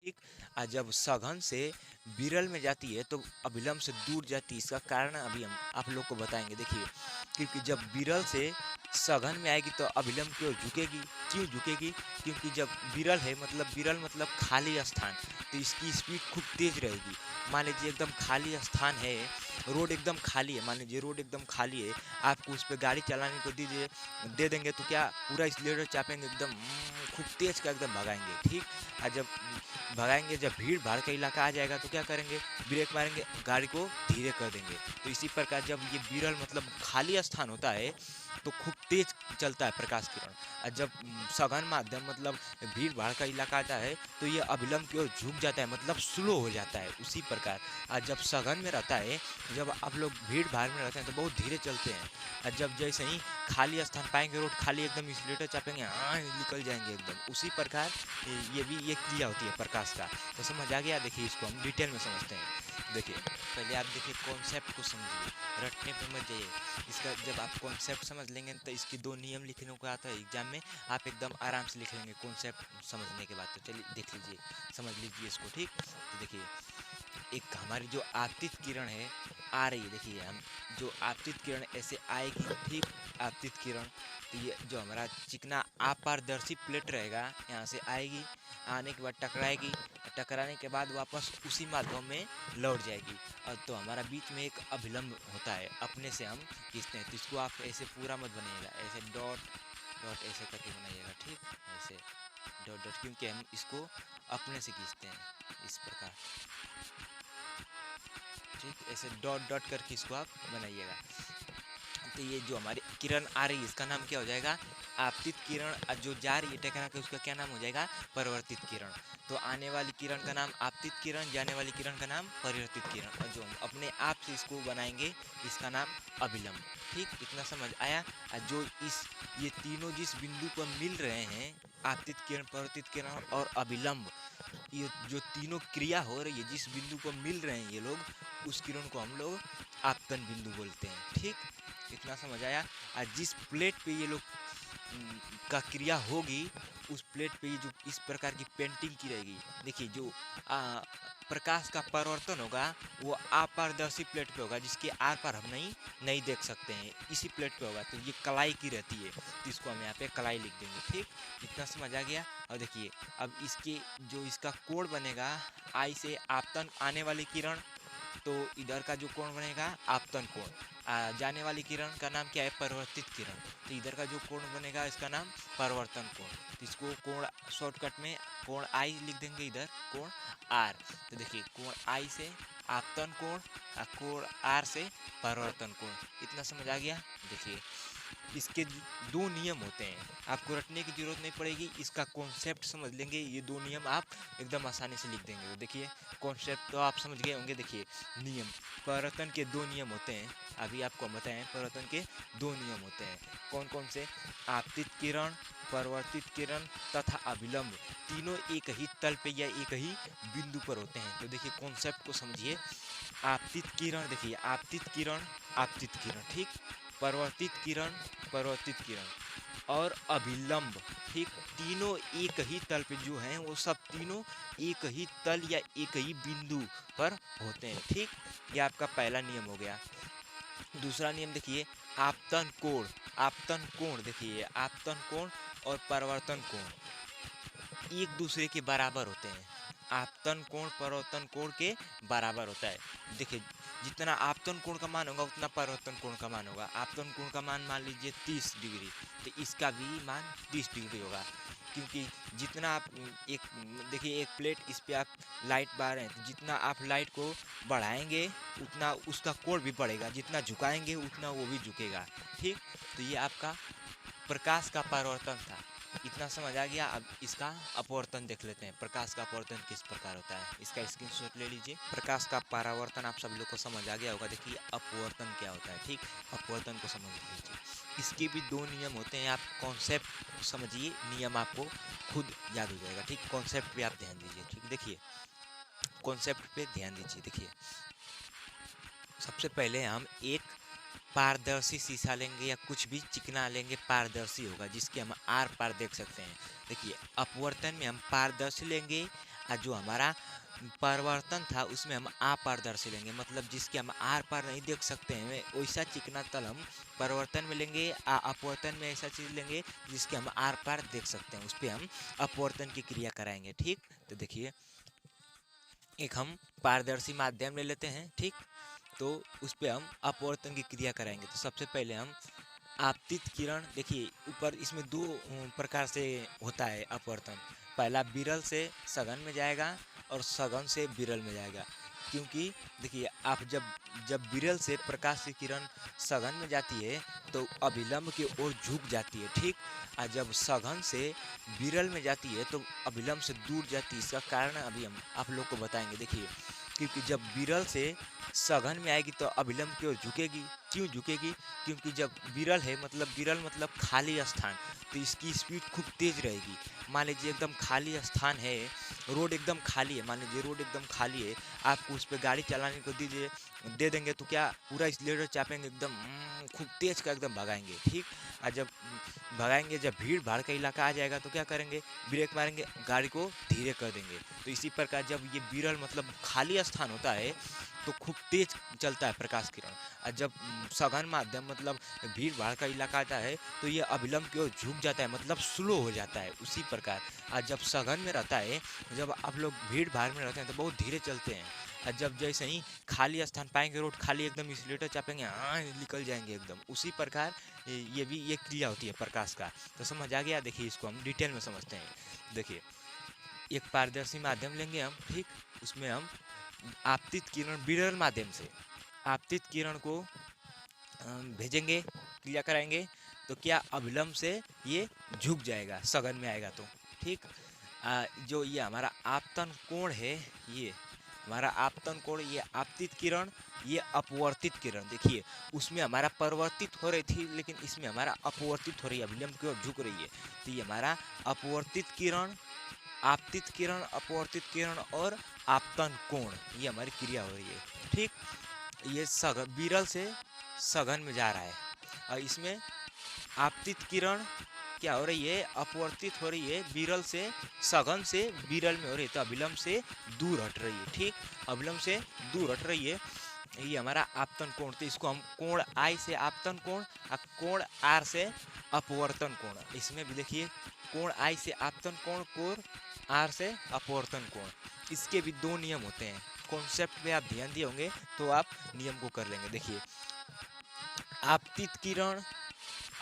ठीक। जब सघन से विरल में जाती है तो अभिलंब से दूर जाती है। इसका कारण अभी हम आप लोग को बताएंगे। देखिए, क्योंकि जब विरल से सघन में आएगी तो अभिलंब की ओर झुकेगी। क्यों झुकेगी? क्योंकि जब विरल मतलब खाली स्थान, तो इसकी स्पीड खूब तेज रहेगी। मान लीजिए एकदम खाली स्थान है, रोड एकदम खाली है, मान लीजिए रोड एकदम खाली है, आपको उस पर गाड़ी चलाने को दीजिए, दे देंगे तो क्या पूरा एक्सीलरेटर चापेंगे एकदम खूब तेज का एकदम भगाएंगे। ठीक। और जब भगाएंगे, जब भीड़ भाड़ का इलाका आ जाएगा तो क्या करेंगे? ब्रेक मारेंगे, गाड़ी को धीरे कर देंगे। तो इसी प्रकार जब ये विरल मतलब खाली स्थान होता है तो खूब तेज चलता है प्रकाश किरण। और जब सघन माध्यम मतलब भीड़ भाड़ का इलाका आता है तो ये अविलंब की ओर झुक जाता है, मतलब स्लो हो जाता है। उसी प्रकार और जब सघन में रहता है, जब आप लोग भीड़ भाड़ में रहते हैं तो बहुत धीरे चलते हैं। और जब जैसे ही खाली स्थान पाएंगे, रोड खाली, एकदम एक्सीलरेटर चापेंगे, हाँ निकल जाएंगे एकदम। उसी प्रकार ये भी ये क्रिया होती है प्रकाश का। तो समझ आ गया? देखिए, इसको हम डिटेल में समझते हैं। देखिए, पहले आप देखिए कॉन्सेप्ट को समझिए, रटने पे मत जाइए। इसका जब आप कॉन्सेप्ट समझ लेंगे तो इसके दो नियम लिखने को आता है एग्जाम में, आप एकदम आराम से लिख लेंगे कॉन्सेप्ट समझने के बाद। तो चलिए देख लीजिए, समझ लीजिए इसको। ठीक। तो देखिए, एक हमारी जो आपतित किरण है आ रही है, देखिए हम जो आपतित किरण ऐसे आएगी। ठीक। आपतित किरण, तो ये जो हमारा चिकना अपारदर्शी प्लेट रहेगा, यहाँ से आएगी, आने के बाद टकराएगी, टकराने के बाद वापस उसी माध्यम में लौट जाएगी। और तो हमारा बीच में एक अभिलंब होता है, अपने से हम खींचते हैं। तो इसको आप ऐसे पूरा मत बनाइएगा, ऐसे डॉट डॉट ऐसे करके बनाइएगा। ठीक। ऐसे डॉट डॉट, क्योंकि हम इसको अपने से खींचते हैं इस प्रकार। ठीक। ऐसे डॉट डॉट करके इसको आप बनाइएगा। तो ये जो हमारी किरण आ रही है इसका नाम क्या हो जाएगा? आपतित किरण। और जो जा रही है टकरा के उसका क्या नाम हो जाएगा? परिवर्तित किरण। तो आने वाली किरण का नाम आपतित किरण, जाने वाली किरण का नाम परिवर्तित किरण। और जो हम अपने आप से इसको बनाएंगे इसका नाम अभिलंब। ठीक। इतना समझ आया? और जो ये तीनों जिस बिंदु पर मिल रहे हैं, आपतित किरण, परिवर्तित किरण और अभिलंब, ये जो तीनों क्रिया हो रही है जिस बिंदु पर मिल रहे हैं ये लोग, उस किरण को हम लोग आपतन बिंदु बोलते हैं। ठीक। इतना समझ आया? और जिस प्लेट पे ये लोग का क्रिया होगी, उस प्लेट पे ये जो इस प्रकार की पेंटिंग की रहेगी। देखिए, जो प्रकाश का परावर्तन होगा वो अपारदर्शी प्लेट पे होगा, जिसके आर पार हम नहीं नहीं देख सकते हैं, इसी प्लेट पे होगा। तो ये कलाई की रहती है, तो इसको हम यहाँ पे कलाई लिख देंगे। ठीक। इतना समझ आ गया? और देखिए, अब इसके जो इसका कोण बनेगा, आई से आपतन आने वाली किरण, तो इधर का जो कोण बनेगा आपतन कोण। जाने वाली किरण का नाम क्या है? परिवर्तित किरण। तो इधर का जो कोण बनेगा इसका नाम परिवर्तन कोण। तो इसको कोण शॉर्टकट में कोण आई लिख देंगे, इधर कोण आर। तो देखिए, कोण आई से आपतन कोण, कोण आर से परिवर्तन कोण। इतना समझ आ गया? देखिए, इसके दो नियम होते हैं, आपको रटने की जरूरत नहीं पड़ेगी, इसका कॉन्सेप्ट समझ लेंगे, ये दो नियम आप एकदम आसानी से लिख देंगे। तो देखिए, कॉन्सेप्ट तो आप समझ गए होंगे। देखिए, नियम, परिवर्तन के दो नियम होते हैं, अभी आपको हम बताएं। परिवर्तन के दो नियम होते हैं, कौन कौन से? आपतित किरण, परिवर्तित किरण तथा अभिलंब, तीनों एक ही तल पे या एक ही बिंदु पर होते हैं। तो देखिए, कॉन्सेप्ट को समझिए। आपतित किरण, देखिए आपतित किरण, आपतित किरण। ठीक। परिवर्तित किरण, परिवर्तित किरण और अभिलंब, ठीक, तीनों एक ही तल पे जो हैं वो सब तीनों एक ही तल या एक ही बिंदु पर होते हैं। ठीक। ये आपका पहला नियम हो गया। दूसरा नियम देखिए, आपतन कोण। आपतन कोण, देखिए आपतन कोण और परिवर्तन कोण एक दूसरे के बराबर होते हैं। आपतन कोण परिवर्तन कोण के बराबर होता है। देखिए, जितना आपतन कोण का मान होगा उतना परिवर्तन कोण का मान होगा। आपतन कोण का मान मान लीजिए 30 डिग्री, तो इसका भी मान 30 डिग्री होगा। क्योंकि जितना आप एक देखिए, एक प्लेट, इस पे आप लाइट बार रहे हैं, तो जितना आप लाइट को बढ़ाएंगे उतना उसका कोण भी बढ़ेगा, जितना झुकाएंगे उतना वो भी झुकेगा। ठीक। तो ये आपका प्रकाश का परावर्तन था। इतना समझ आ गया? अब इसका अपवर्तन देख लेते हैं। प्रकाश का अपवर्तन किस प्रकार होता है, इसका स्क्रीनशॉट ले लीजिए। प्रकाश का परावर्तन आप सब लोग को समझ आ गया होगा। देखिए, अपवर्तन क्या होता है। ठीक। अपवर्तन को समझ लीजिए। इसके भी दो नियम होते हैं, आप कॉन्सेप्ट समझिए, नियम आपको खुद याद हो जाएगा। ठीक। कॉन्सेप्ट पे आप ध्यान दीजिए। ठीक। देखिए, कॉन्सेप्ट पे ध्यान दीजिए। देखिए, सबसे पहले हम एक पारदर्शी शीशा लेंगे या कुछ भी चिकना लेंगे, पारदर्शी होगा, जिसके हम आर पार देख सकते हैं। देखिए, अपवर्तन में हम पारदर्शी लेंगे और जो हमारा परिवर्तन था उसमें हम अपारदर्शी लेंगे, मतलब जिसके हम आर पार नहीं देख सकते हैं वैसा चिकना तल हम परिवर्तन में लेंगे। अपवर्तन में ऐसा चीज़ लेंगे जिसके हम आर पार देख सकते हैं, उस पर हम अपवर्तन की क्रिया कराएंगे। ठीक, तो देखिए एक हम पारदर्शी माध्यम ले लेते हैं। ठीक, तो उस पर हम अपवर्तन की क्रिया कराएंगे। तो सबसे पहले हम आपतित किरण, देखिए ऊपर इसमें दो प्रकार से होता है अपवर्तन। पहला विरल से सघन में जाएगा और सघन से विरल में जाएगा। क्योंकि देखिए आप जब जब विरल से प्रकाश की किरण सघन में जाती है तो अभिलंब की ओर झुक जाती है। ठीक, और जब सघन से विरल में जाती है तो अभिलंब से दूर जाती है। इसका कारण अभी हम आप लोग को बताएंगे। देखिए क्योंकि जब विरल से सघन में आएगी तो अभिलंब की ओर झुकेगी। क्यों झुकेगी? क्योंकि जब विरल मतलब खाली स्थान, तो इसकी स्पीड खूब तेज रहेगी। मान लीजिए एकदम खाली स्थान है, रोड एकदम खाली है, मान लीजिए रोड एकदम खाली है, आपको उस पर गाड़ी चलाने को दे देंगे तो क्या पूरा एक्सीलरेटर चापेंगे एकदम खूब तेज का एकदम भगाएंगे। ठीक, और जब भगाएंगे, जब भीड़ भाड़ का इलाका आ जाएगा तो क्या करेंगे, ब्रेक मारेंगे, गाड़ी को धीरे कर देंगे। तो इसी प्रकार जब ये विरल मतलब खाली स्थान होता है तो खूब तेज चलता है प्रकाश किरण, और जब सघन माध्यम मतलब भीड़ भाड़ का इलाका आता है तो ये अभिलंब की ओर झुक जाता है, मतलब स्लो हो जाता है। उसी प्रकार और जब सघन में रहता है, जब आप लोग भीड़ भाड़ में रहते हैं तो बहुत धीरे चलते हैं, और जब जैसे ही खाली स्थान पाएंगे, रोड खाली, एकदम एक्सीलरेटर चापेंगे, हाँ निकल जाएंगे एकदम। उसी प्रकार ये भी ये क्रिया होती है प्रकाश का। तो समझ आ गया? देखिए इसको हम डिटेल में समझते हैं। देखिए एक पारदर्शी माध्यम लेंगे हम। ठीक, उसमें हम आपतित किरण विरल माध्यम से आपतित किरण को भेजेंगे, क्रिया कराएंगे, तो क्या अभिलंब से ये झुक जाएगा सघन में आएगा तो। ठीक, जो ये हमारा आपतन कोण है, ये हमारा आपतन कोण, ये आपतित किरण, ये अपवर्तित किरण। देखिए उसमें हमारा परिवर्तित हो रही थी लेकिन इसमें हमारा अपवर्तित हो रही है, अभिलंब की ओर झुक रही है। तो ये हमारा अपवर्तित किरण, आपतित किरण, अपवर्तित किरण और आपतन कोण, ये हमारी क्रिया हो रही है। ठीक, ये सघन विरल से सघन में जा रहा है, और इसमें आपतित किरण क्या हो रही है, अपवर्तित हो रही है, विरल से सघन से विरल में हो रही है, तो अभिलंब से दूर हट रही है। ठीक, अभिलंब से दूर हट रही है, ये हमारा आपतन कोण। तो इसको हम कोण आई से आपतन कोण और कोण आर से अपवर्तन कोण, इसमें भी देखिए कोण आई से आपतन कोण, कोण आर से अपवर्तन कोण, इसके भी दो नियम होते हैं। कॉन्सेप्ट पे आप ध्यान दिए होंगे तो आप नियम को कर लेंगे। देखिए आपतित किरण,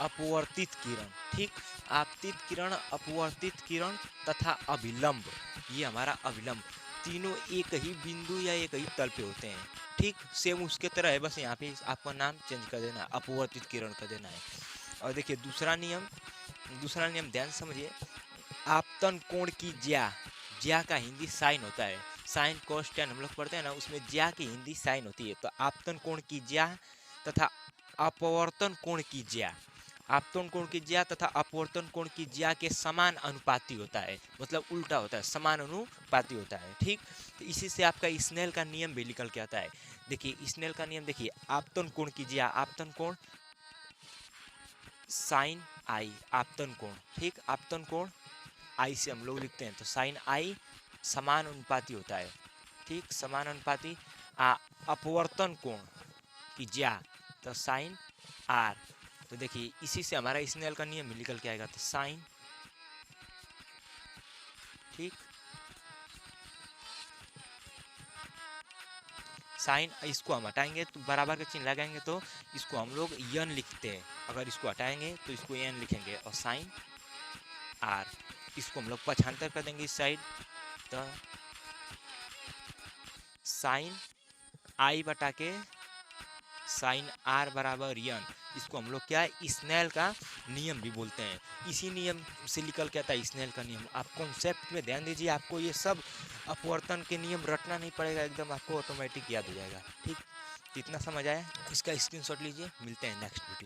अपवर्तित किरण। ठीक, आपतित किरण, अपवर्तित किरण तथा अभिलंब, ये हमारा अभिलंब, तीनों एक ही बिंदु या एक ही तल पे होते हैं। ठीक, सेम उसके तरह है, बस यहाँ पे आपका नाम चेंज कर देना है, अपवर्तित किरण कर देना है। और देखिए दूसरा नियम ध्यान से समझिए। आपतन कोण की ज्या का हिंदी साइन होता है, साइन कोस टेन हम लोग पढ़ते हैं ना, उसमें ज्या की हिंदी साइन होती है। तो आपतन कोण की ज्या तथा अपवर्तन कोण की ज्या, आपतन कोण की ज्या तथा अपवर्तन कोण की ज्या के समान अनुपाती होता है, मतलब उल्टा होता है, समान अनुपाती होता है। ठीक, तो इसी से आपका स्नेल का नियम भी निकल के आता है। देखिए स्नेल का नियम देखिए, आपतन कोण की ज्या, आपतन कोण साइन आई, आपतन कोण। ठीक, आपतन कोण आई से हम लोग लिखते हैं, तो साइन आई समान अनुपाती होता है। ठीक, समान अनुपाती। अपवर्तन कोण की ज्या, तो साइन आर। तो देखिए इसी से हमारा स्नेल का नियम निकल के आएगा, तो साइन, ठीक, साइन, इसको हम हटाएंगे तो बराबर का चिन्ह लगाएंगे तो इसको हम लोग यन लिखते हैं, अगर इसको हटाएंगे तो इसको एन लिखेंगे, और साइन आर, इसको हम लोग पक्षांतर कर देंगे इस साइड, तो साइन आई बटा के साइन आर बराबर यन। इसको हम लोग क्या है, स्नेल का नियम भी बोलते हैं। इसी नियम से निकल के आता है स्नेल का नियम। आप कॉन्सेप्ट में ध्यान दीजिए, आपको ये सब अपवर्तन के नियम रटना नहीं पड़ेगा, एकदम आपको ऑटोमेटिक याद हो जाएगा। ठीक, तो इतना समझ आया, इसका स्क्रीनशॉट लीजिए, मिलते हैं नेक्स्ट वीडियो।